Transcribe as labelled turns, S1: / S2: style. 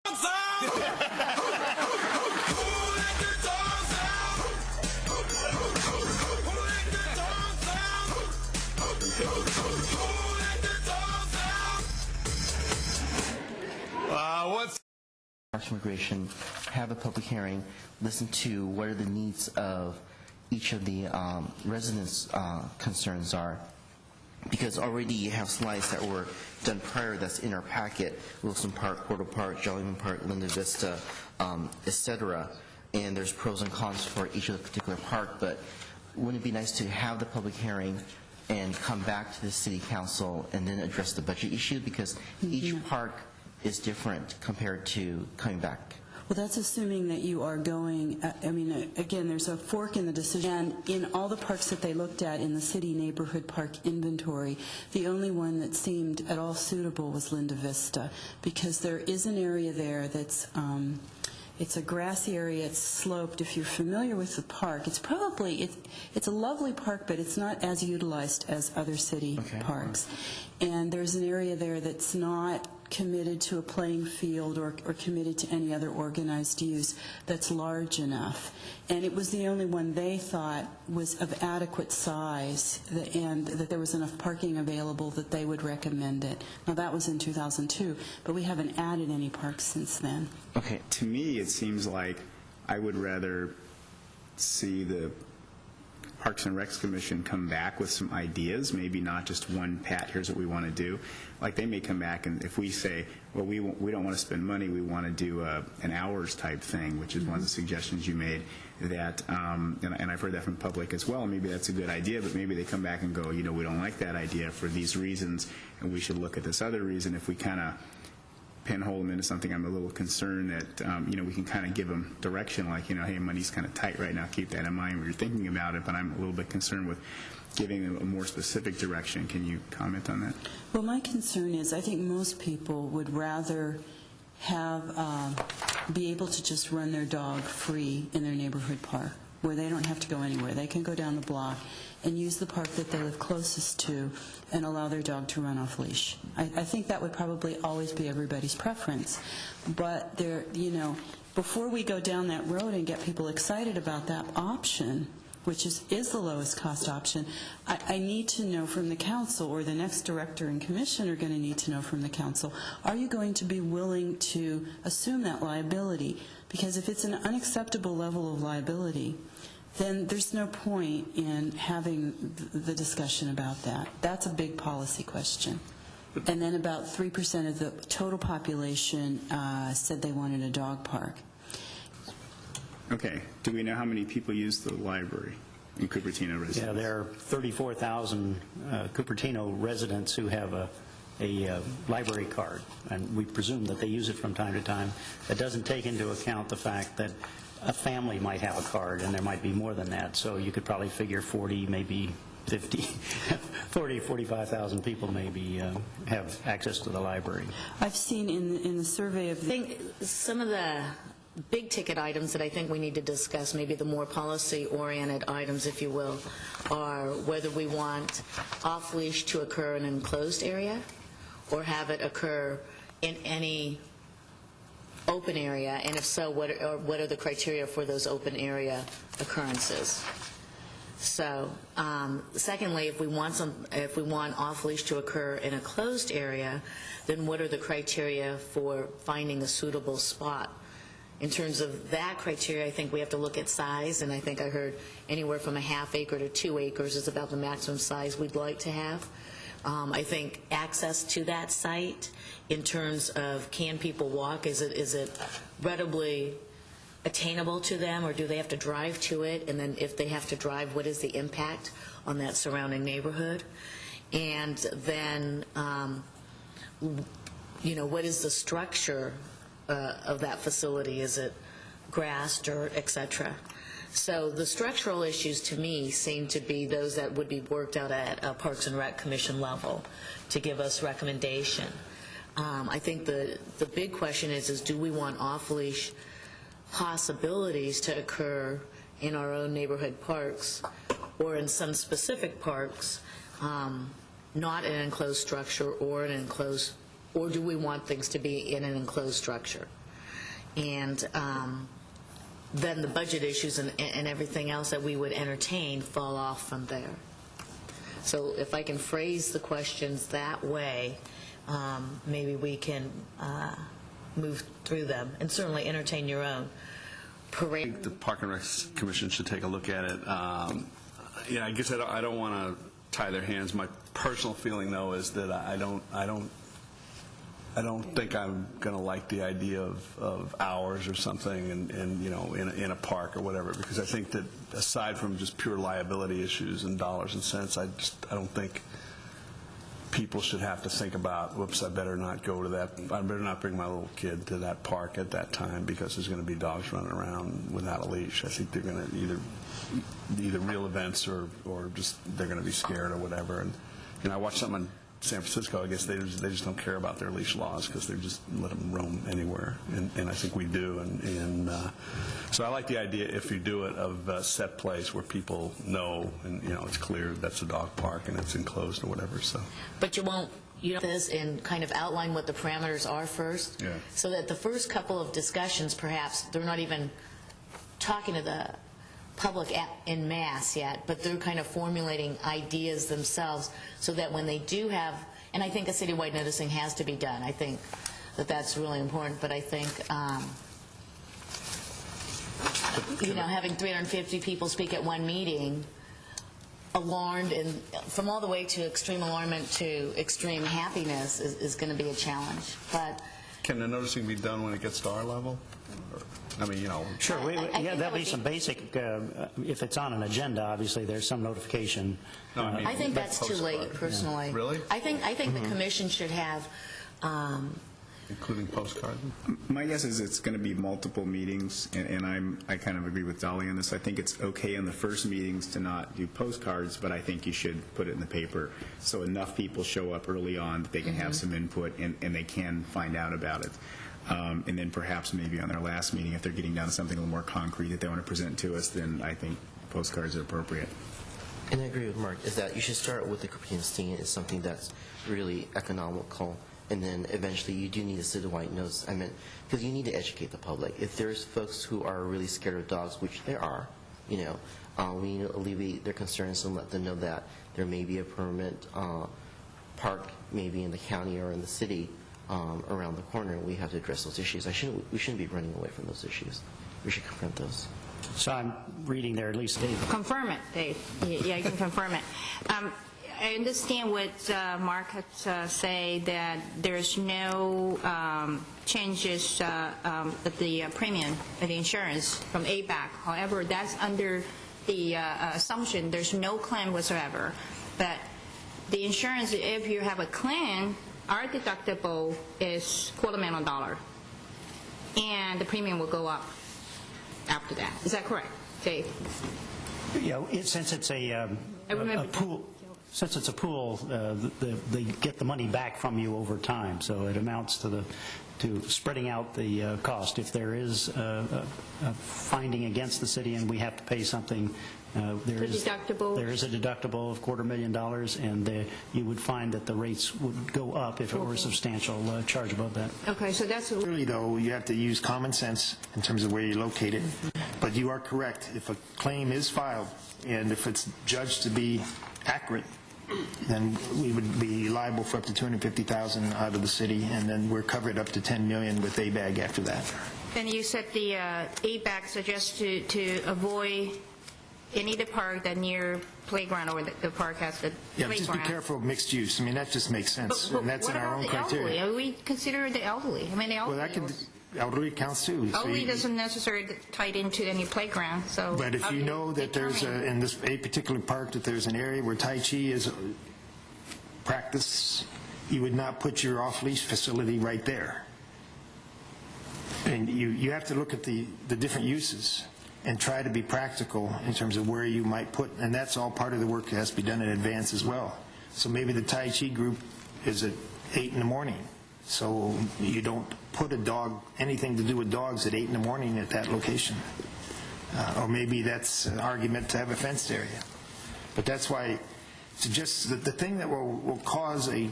S1: Parks and Recreation have a public hearing, listen to what are the needs of each of the residents' concerns are. Because already you have slides that were done prior that's in our packet, Wilson Park, Portal Park, Jollyman Park, Linda Vista, etc. And there's pros and cons for each of the particular park, but wouldn't it be nice to have the public hearing and come back to the City Council and then address the budget issue? Because each park is different compared to coming back.
S2: Well, that's assuming that you are going, again, there's a fork in the decision. And in all the parks that they looked at in the city neighborhood park inventory, the only one that seemed at all suitable was Linda Vista, because there is an area there that's, it's a grassy area, it's sloped. If you're familiar with the park, it's probably, it's a lovely park, but it's not as utilized as other city parks. And there's an area there that's not committed to a playing field or committed to any other organized use that's large enough. And it was the only one they thought was of adequate size and that there was enough parking available that they would recommend it. Now, that was in 2002, but we haven't added any parks since then.
S1: Okay.
S3: To me, it seems like I would rather see the Parks and Recs Commission come back with some ideas, maybe not just one pat, here's what we want to do. Like they may come back and if we say, well, we don't want to spend money, we want to do an hours type thing, which is one of the suggestions you made, that, and I've heard that from the public as well, maybe that's a good idea, but maybe they come back and go, we don't like that idea for these reasons, and we should look at this other reason. If we kind of pinhole them into something, I'm a little concerned that, we can kind of give them direction, like, hey, money's kind of tight right now, keep that in mind when you're thinking about it, but I'm a little bit concerned with giving them a more specific direction. Can you comment on that?
S2: Well, my concern is I think most people would rather have, be able to just run their dog free in their neighborhood park, where they don't have to go anywhere. They can go down the block and use the park that they live closest to and allow their dog to run off leash. I think that would probably always be everybody's preference. But before we go down that road and get people excited about that option, which is the lowest cost option, I need to know from the council, or the next director and commission are going to need to know from the council, are you going to be willing to assume that liability? Because if it's an unacceptable level of liability, then there's no point in having the discussion about that. That's a big policy question. And then about 3% of the total population said they wanted a dog park.
S3: Okay. Do we know how many people use the library in Cupertino residents?
S4: Yeah, there are 34,000 Cupertino residents who have a library card, and we presume that they use it from time to time. That doesn't take into account the fact that a family might have a card, and there might be more than that. So you could probably figure 40, maybe 50, 40, 45,000 people maybe have access to the library.
S2: I've seen in the survey of the...
S5: I think some of the big ticket items that I think we need to discuss, maybe the more policy-oriented items, if you will, are whether we want off-leash to occur in an enclosed area or have it occur in any open area, and if so, what are the criteria for those open area occurrences? So, secondly, if we want off-leash to occur in a closed area, then what are the criteria for finding a suitable spot? In terms of that criteria, I think we have to look at size, and I think I heard anywhere from a half acre to 2 acres is about the maximum size we'd like to have. I think access to that site in terms of can people walk, is it readily attainable to them, or do they have to drive to it? And then if they have to drive, what is the impact on that surrounding neighborhood? And then, what is the structure of that facility? Is it grass, dirt, etc.? So the structural issues to me seem to be those that would be worked out at a Parks and Rec Commission level to give us recommendation. I think the big question is do we want off-leash possibilities to occur in our own neighborhood parks or in some specific parks, not in an enclosed structure or do we want things to be in an enclosed structure? and then the budget issues and everything else that we would entertain fall off from there. So if I can phrase the questions that way, maybe we can move through them, and certainly entertain your own.
S6: I think the Park and Rec Commission should take a look at it. Yeah, I guess I don't want to tie their hands. My personal feeling, though, is that I don't think I'm going to like the idea of hours or something, and you know, in a park or whatever. Because I think that aside from just pure liability issues and dollars and cents, I don't think people should have to think about, whoops, I better not go to that. I better not bring my little kid to that park at that time because there's going to be dogs running around without a leash. I think they're going to either real events or just they're going to be scared or whatever. And you know, I watched something in San Francisco. I guess they just don't care about their leash laws because they just let them roam anywhere, and I think we do. And so I like the idea, if you do it, of a set place where people know, and you know, it's clear that's a dog park and it's enclosed or whatever. So,
S5: But you know this and kind of outline what the parameters are first,
S6: yeah.
S5: So that the first couple of discussions, perhaps they're not even talking to the public en masse yet, but they're kind of formulating ideas themselves, so that when they do have, and I think a citywide noticing has to be done. I think that that's really important, but I think you know, having 350 people speak at one meeting, alarmed, and from all the way to extreme alarmment to extreme happiness is going to be a challenge. But
S6: can the noticing be done when it gets to our level? I mean, you know.
S4: Sure. Yeah, there'll be some basic, if it's on an agenda, obviously, there's some notification.
S6: No, I mean,
S5: I think that's too late, personally.
S6: Yeah. Really?
S5: I think the commission should have.
S6: Including postcard?
S3: My guess is it's going to be multiple meetings, and I kind of agree with Dolly on this. I think it's okay in the first meetings to not do postcards, but I think you should put it in the paper so enough people show up early on that they can have some input and they can find out about it. And then perhaps maybe on their last meeting, if they're getting down to something a little more concrete that they want to present to us, then I think postcards are appropriate.
S1: And I agree with Mark, is that you should start with the Cupertino scene as something that's really economical, and then eventually you do need a citywide notice. I mean, because you need to educate the public. If there's folks who are really scared of dogs, which there are, you know, we need to alleviate their concerns and let them know that there may be a permanent park, maybe in the county or in the city around the corner, and we have to address those issues. We shouldn't be running away from those issues. We should confront those.
S4: So I'm reading there, at least Dave.
S7: Confirm it, Dave. Yeah, you can confirm it. I understand what Mark had say, that there's no changes at the premium, at the insurance from ABAC. However, that's under the assumption there's no claim whatsoever. But the insurance, if you have a claim, our deductible is $250,000, and the premium will go up after that. Is that correct, Dave?
S4: Yeah, since it's a pool. Since it's a pool, they get the money back from you over time, so it amounts to spreading out the cost. If there is a finding against the city and we have to pay something, there is a deductible of $250,000, and you would find that the rates would go up if it were a substantial charge above that.
S7: Okay, so that's
S8: Clearly, though, you have to use common sense in terms of where you locate it. But you are correct. If a claim is filed and if it's judged to be accurate, then we would be liable for up to $250,000 out of the city, and then we're covered up to $10 million with ABAG after that.
S7: And you said the ABAC suggests to avoid any of the park that near playground, or the park has the playground.
S8: Just be careful of mixed use. I mean, that just makes sense,
S7: But
S8: and that's in our own criteria.
S7: Elderly? We consider the elderly. I mean, the elderly.
S8: Elderly counts too.
S7: Elderly doesn't necessarily tie into any playground. So.
S8: But if you know that there's in this a particular park that there's an area where Tai Chi is practiced, you would not put your off-leash facility right there. And you have to look at the different uses and try to be practical in terms of where you might put, and that's all part of the work that has to be done in advance as well. So maybe the Tai Chi group is at 8 in the morning, so you don't put a dog, anything to do with dogs at 8 in the morning at that location. Or maybe that's an argument to have a fenced area. But that's why, the thing that will cause a